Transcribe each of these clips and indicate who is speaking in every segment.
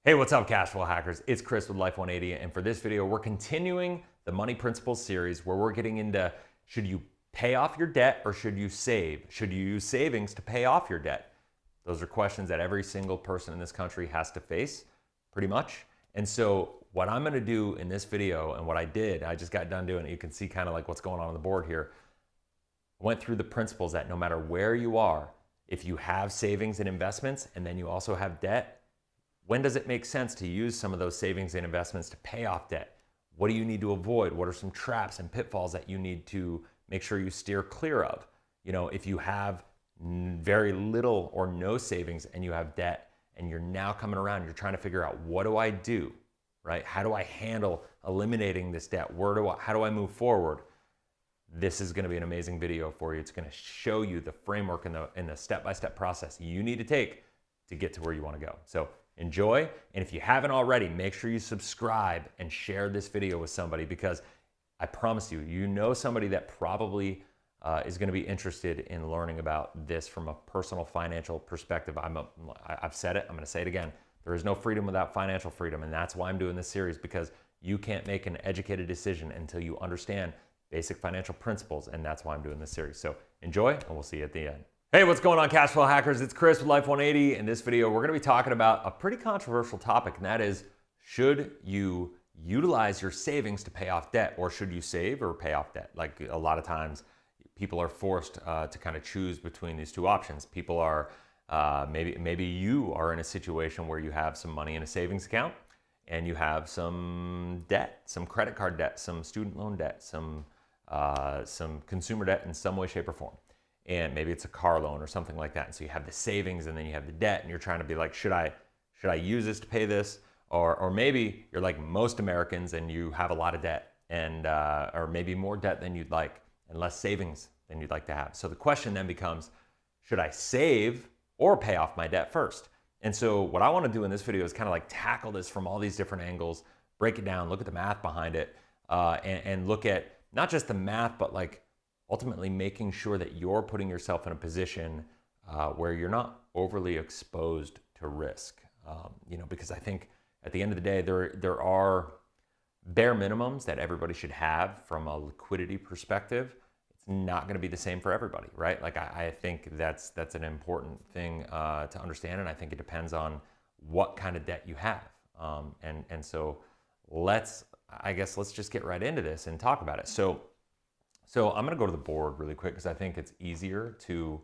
Speaker 1: Hey, what's up, cash flow hackers? It's Chris with Life 180, and for this video, we're continuing the Money Principles series where we're getting into should you pay off your debt or should you save? Should you use savings to pay off your debt? Those are questions that every single person in this country has to face, pretty much. And so what I'm gonna do in this video, and what I did, I just got done doing it, you can see kind of like what's going on the board here. I went through the principles that no matter where you are, if you have savings and investments and then you also have debt, when does it make sense to use some of those savings and investments to pay off debt? What do you need to avoid? What are some traps and pitfalls that you need to make sure you steer clear of? You know, if you have very little or no savings and you have debt and you're now coming around, you're trying to figure out, what do I do, right? How do I handle eliminating this debt? How do I move forward? This is gonna be an amazing video for you. It's gonna show you the framework and the step-by-step process you need to take to get to where you wanna go. So enjoy, and if you haven't already, make sure you subscribe and share this video with somebody, because I promise you, you know somebody that probably is going to be interested in learning about this from a personal financial perspective. I've said it, I'm going to say it again. There is no freedom without financial freedom, and that's why I'm doing this series, because you can't make an educated decision until you understand basic financial principles, and that's why I'm doing this series. So enjoy, and we'll see you at the end. Hey, what's going on, cash flow hackers? It's Chris with Life 180. In this video, we're gonna be talking about a pretty controversial topic, and that is, should you utilize your savings to pay off debt, or should you save or pay off debt? Like, a lot of times, people are forced to kind of choose between these two options. People are, maybe you are in a situation where you have some money in a savings account, and you have some debt, some credit card debt, some student loan debt, some consumer debt in some way, shape, or form. And maybe it's a car loan or something like that. And so you have the savings and then you have the debt, and you're trying to be like, should I use this to pay this? Or maybe you're like most Americans and you have a lot of debt, and or maybe more debt than you'd like and less savings than you'd like to have. So the question then becomes, should I save or pay off my debt first? And so what I want to do in this video is kind of like tackle this from all these different angles, break it down, look at the math behind it, and look at not just the math, but like ultimately making sure that you're putting yourself in a position where you're not overly exposed to risk. You know, because I think at the end of the day, there are bare minimums that everybody should have from a liquidity perspective. It's not going to be the same for everybody, right? Like, I think that's an important thing to understand, and I think it depends on what kind of debt you have. And so let's just get right into this and talk about it. So I'm gonna go to the board really quick, because I think it's easier to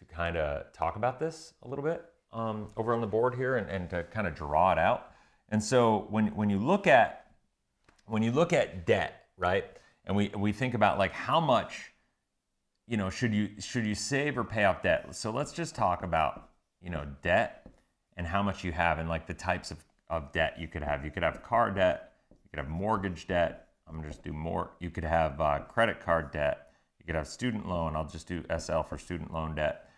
Speaker 1: kind of talk about this a little bit over on the board here, and to kind of draw it out. And so when you look at debt, right, and we think about like how much, you know, should you save or pay off debt? So let's just talk about, you know, debt and how much you have, and like the types of debt you could have. You could have car debt, you could have mortgage debt. I'm gonna just do more. You could have credit card debt. You could have student loan. I'll just do SL for student loan debt.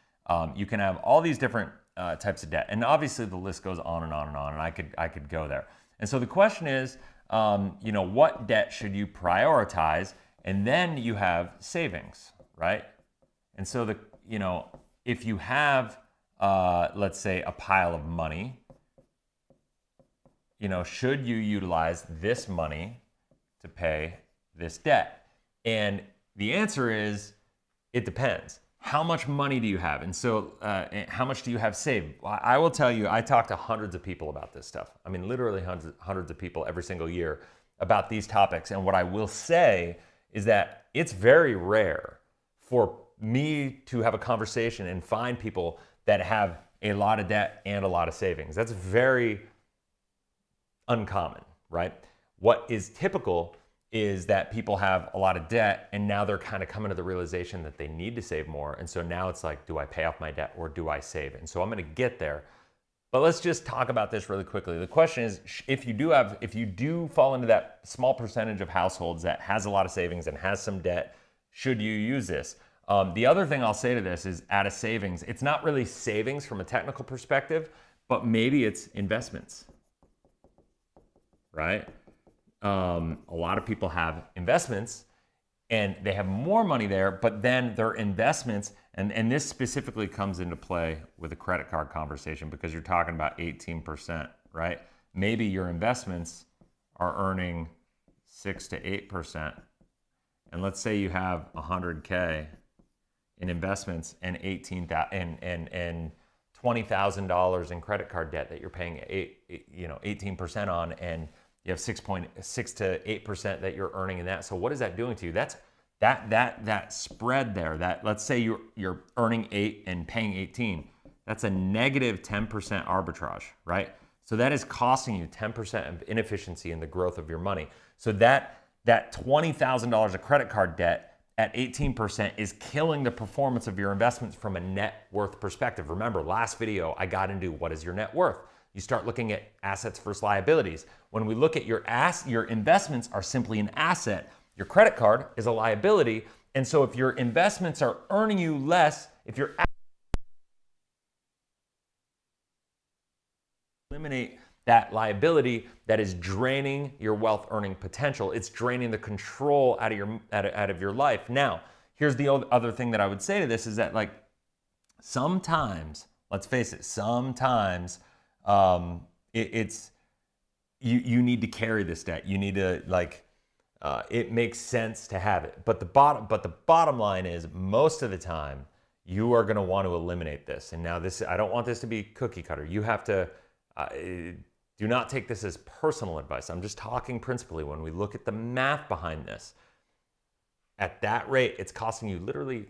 Speaker 1: You can have all these different types of debt, and obviously the list goes on and on and on. And I could go there. And so the question is, you know, what debt should you prioritize? And then you have savings, right? And so you know, if you have, let's say, a pile of money, you know, should you utilize this money to pay this debt? And the answer is, it depends. How much money do you have? And so how much do you have saved? I will tell you, I talk to hundreds of people about this stuff. I mean, literally hundreds of people every single year about these topics. And what I will say is that it's very rare for me to have a conversation and find people that have a lot of debt and a lot of savings. That's very uncommon, right? What is typical is that people have a lot of debt, and now they're kind of coming to the realization that they need to save more. And so now it's like, do I pay off my debt or do I save? And so I'm going to get there, but let's just talk about this really quickly. The question is, if you do fall into that small percentage of households that has a lot of savings and has some debt, should you use this? The other thing I'll say to this is, out of savings, it's not really savings from a technical perspective, but maybe it's investments, right? A lot of people have investments and they have more money there, but then their investments, and this specifically comes into play with a credit card conversation, because you're talking about 18% right? Maybe your investments are earning 6 to 8%. And let's say you have 100K in investments and $20,000 in credit card debt that you're paying 18% on, and you have 6.6 to 8% that you're earning in that. So what is that doing to you? That's that spread there. That, let's say you're earning 8 and paying 18. That's a negative 10% arbitrage, right? So that is costing you 10% of inefficiency in the growth of your money. So that $20,000 of credit card debt at 18% is killing the performance of your investments from a net worth perspective. Remember, last video, I got into what is your net worth. You start looking at assets versus liabilities. When we look at your investments are simply an asset. Your credit card is a liability. And so if your investments are earning you less, if you're eliminate that liability that is draining your wealth earning potential, it's draining the control out of your life. Now, here's the other thing that I would say to this is that, like, sometimes, let's face it, sometimes it's you need to carry this debt. You need to, like, it makes sense to have it. But the bottom line is, most of the time, you are going to want to eliminate this. And now I don't want this to be cookie cutter. You have to do not take this as personal advice. I'm just talking principally. When we look at the math behind this, at that rate, it's costing you literally,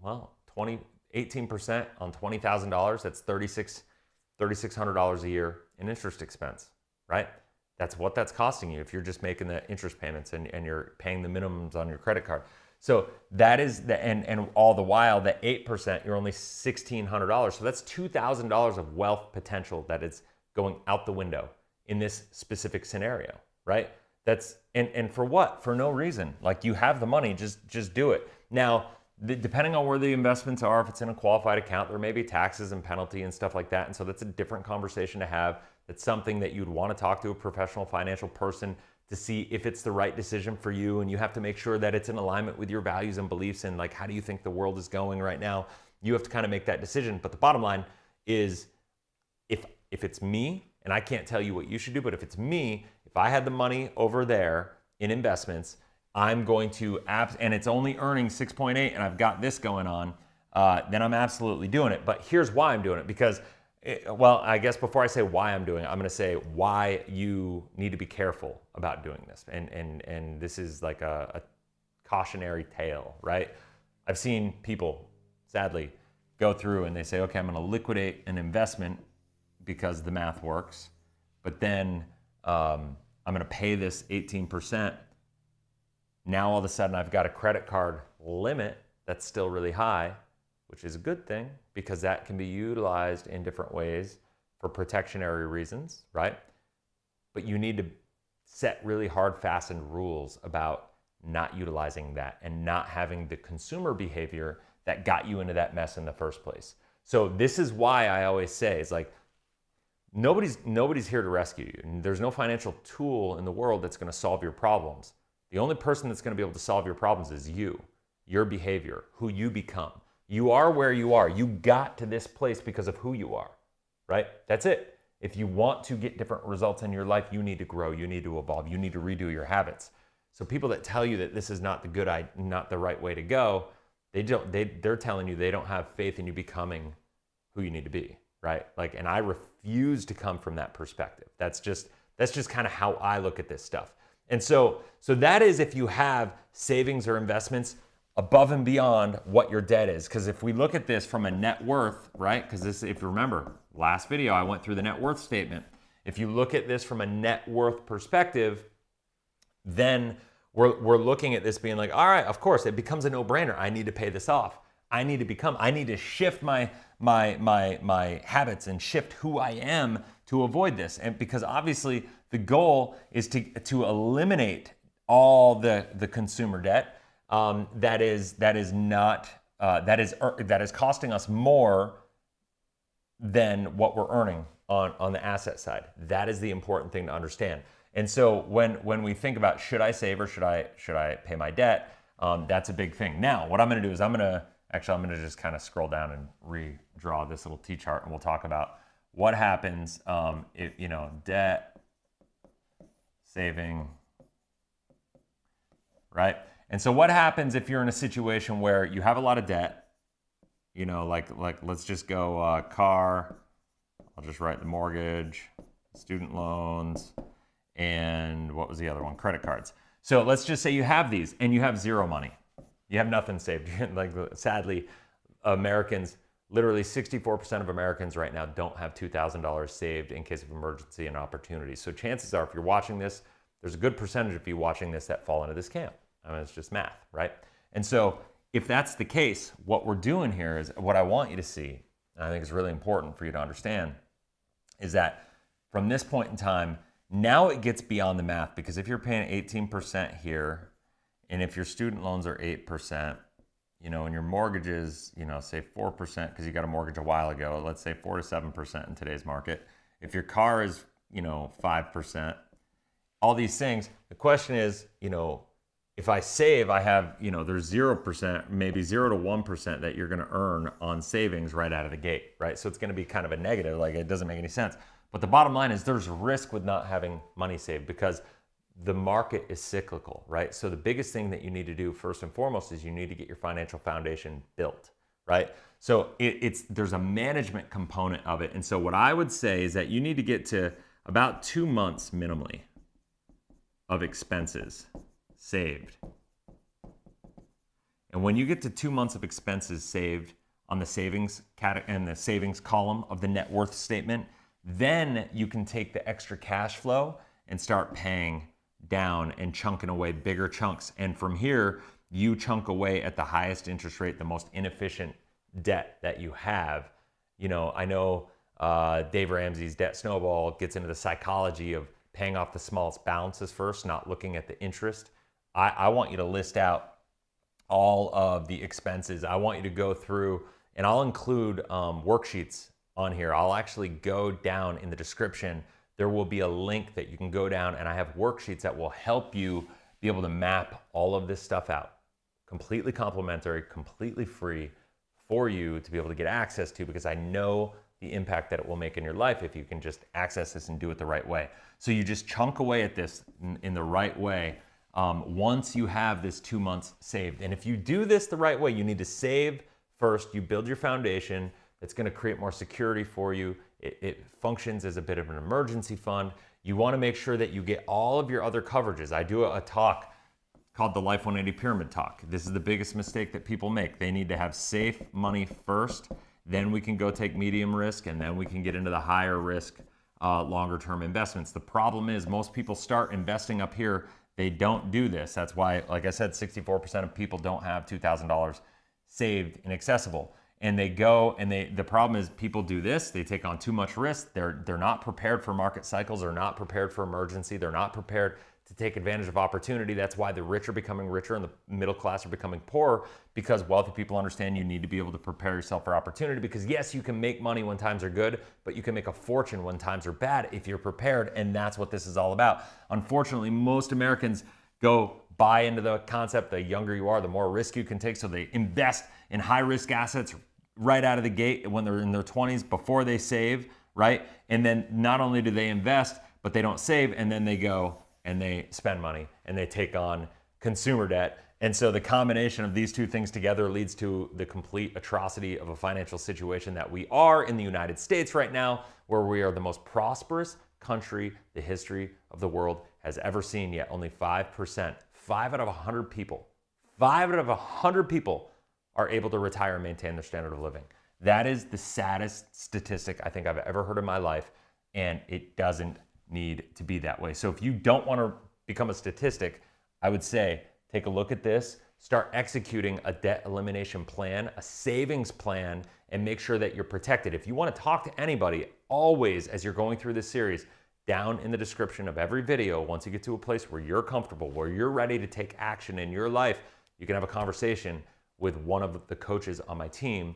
Speaker 1: well, 18% on $20,000. That's $3,600 a year in interest expense, right? That's what that's costing you if you're just making the interest payments and you're paying the minimums on your credit card. So that is and all the while, the 8%, you're only $1,600. So that's $2,000 of wealth potential that is going out the window in this specific scenario, right? That's and for what? For no reason. Like, you have the money, just do it. Now, depending on where the investments are, if it's in a qualified account, there may be taxes and penalty and stuff like that. And so that's a different conversation to have. That's something that you'd want to talk to a professional financial person to see if it's the right decision for you. And you have to make sure that it's in alignment with your values and beliefs, and, like, how do you think the world is going right now? You have to kind of make that decision. But the bottom line is, if it's me, and I can't tell you what you should do, but if it's me, if I had the money over there in investments, I'm going to, and it's only earning 6.8 and I've got this going on, then I'm absolutely doing it. But here's why I'm doing it, because, well, I guess before I say why I'm doing it, I'm going to say why you need to be careful about doing this. And this is like a cautionary tale, right? I've seen people, sadly, go through and they say, okay, I'm going to liquidate an investment because the math works, but then I'm going to pay this 18%. Now all of a sudden I've got a credit card limit that's still really high, which is a good thing because that can be utilized in different ways for protectionary reasons, right? But you need to set really hard, fastened rules about not utilizing that and not having the consumer behavior that got you into that mess in the first place. So this is why I always say, it's like, nobody's here to rescue you. And there's no financial tool in the world that's going to solve your problems. The only person that's going to be able to solve your problems is you, your behavior, who you become. You are where you are. You got to this place because of who you are, right? That's it. If you want to get different results in your life, you need to grow, you need to evolve, you need to redo your habits. So people that tell you that this is not the right way to go, they're telling you they don't have faith in you becoming who you need to be, right? Like, and I refuse to come from that perspective. That's just kind of how I look at this stuff. And so that is if you have savings or investments above and beyond what your debt is. Because if we look at this from a net worth, right? Because this, if you remember, last video I went through the net worth statement. If you look at this from a net worth perspective, then we're looking at this being like, all right, of course, it becomes a no-brainer. I need to pay this off. I need to shift my habits and shift who I am to avoid this. And because obviously the goal is to eliminate all the consumer debt that is costing us more than what we're earning on the asset side. That is the important thing to understand. And so when we think about, should I save or should I pay my debt, that's a big thing. Now, what I'm going to do is I'm going to just kind of scroll down and redraw this little T-chart, and we'll talk about what happens if, debt, saving, right? And so what happens if you're in a situation where you have a lot of debt, like let's just go car, I'll just write the mortgage, student loans, and what was the other one? Credit cards. So let's just say you have these and you have zero money. You have nothing saved. Like, sadly, Americans, literally 64% of Americans right now don't have $2,000 saved in case of emergency and opportunity. So chances are, if you're watching this, there's a good percentage of you watching this that fall into this camp. I mean, it's just math, right? And so if that's the case, what we're doing here is, what I want you to see, and I think is really important for you to understand, is that from this point in time, now it gets beyond the math, because if you're paying 18% here, and if your student loans are 8%, and your mortgages, say 4%, because you got a mortgage a while ago, let's say 4 to 7% in today's market. If your car is, 5%, all these things, the question is, if I save, I have, there's 0%, maybe 0 to 1% that you're going to earn on savings right out of the gate, right? So it's going to be kind of a negative, like it doesn't make any sense. But the bottom line is there's risk with not having money saved, because the market is cyclical, right? So the biggest thing that you need to do first and foremost is you need to get your financial foundation built, right? So there's a management component of it. And so what I would say is that you need to get to about 2 months minimally of expenses saved. And when you get to 2 months of expenses saved on the savings and the savings column of the net worth statement, then you can take the extra cash flow and start paying down and chunking away bigger chunks. And from here, you chunk away at the highest interest rate, the most inefficient debt that you have. I know Dave Ramsey's Debt Snowball gets into the psychology of paying off the smallest balances first, not looking at the interest. I want you to list out all of the expenses. I want you to go through, and I'll include worksheets on here. I'll actually go down in the description. There will be a link that you can go down, and I have worksheets that will help you be able to map all of this stuff out. Completely complimentary, completely free for you to be able to get access to, because I know the impact that it will make in your life if you can just access this and do it the right way. So you just chunk away at this in the right way once you have this 2 months saved. And if you do this the right way, you need to save first. You build your foundation. It's going to create more security for you. It functions as a bit of an emergency fund. You want to make sure that you get all of your other coverages. I do a talk called the Life 180 Pyramid Talk. This is the biggest mistake that people make. They need to have safe money first, then we can go take medium risk, and then we can get into the higher risk, longer term investments. The problem is most people start investing up here. They don't do this. That's why, like I said, 64% of people don't have $2,000 saved and accessible. And they go and the problem is people do this, they take on too much risk. They're not prepared for market cycles. They're not prepared for emergency. They're not prepared to take advantage of opportunity. That's why the rich are becoming richer and the middle class are becoming poorer, because wealthy people understand you need to be able to prepare yourself for opportunity, because yes, you can make money when times are good, but you can make a fortune when times are bad if you're prepared. And that's what this is all about. Unfortunately, most Americans go buy into the concept, the younger you are, the more risk you can take. So they invest in high risk assets right out of the gate when they're in their 20s before they save, right? And then not only do they invest, but they don't save, and then they go and they spend money and they take on consumer debt. And so the combination of these two things together leads to the complete atrocity of a financial situation that we are in the United States right now, where we are the most prosperous country the history of the world has ever seen, yet only 5%, 5 out of 100 people, 5 out of 100 people are able to retire and maintain their standard of living. That is the saddest statistic I think I've ever heard in my life, and it doesn't need to be that way. So if you don't want to become a statistic, I would say take a look at this, start executing a debt elimination plan, a savings plan, and make sure that you're protected. If you want to talk to anybody, always, as you're going through this series, down in the description of every video, once you get to a place where you're comfortable, where you're ready to take action in your life, you can have a conversation with one of the coaches on my team.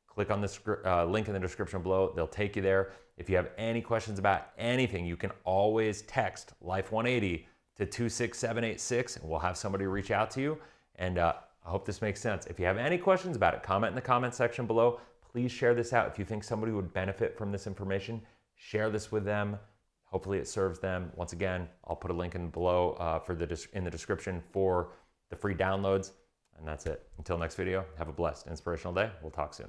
Speaker 1: Click on the link in the description below. They'll take you there. If you have any questions about anything, you can always text Life 180 to 26786, and we'll have somebody reach out to you. And I hope this makes sense. If you have any questions about it, comment in the comment section below. Please share this out. If you think somebody would benefit from this information, share this with them. Hopefully it serves them. Once again, I'll put a link in below in the description for the free downloads. And that's it. Until next video, have a blessed, inspirational day. We'll talk soon.